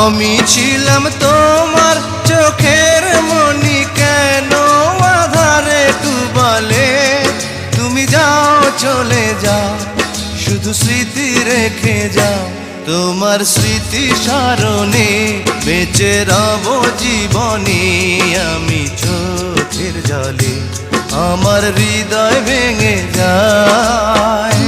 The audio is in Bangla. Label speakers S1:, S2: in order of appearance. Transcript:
S1: আমি ছিলাম তোমার চোখের মনি, কেন আধারে ডুবালে? তুমি যাও চলে যাও, শুধু স্মৃতি রেখে যাও। তোমার স্মৃতি স্মরণে বেঁচে রব জীবনে। আমি চোখের জলে আমার হৃদয় ভেঙে যায়।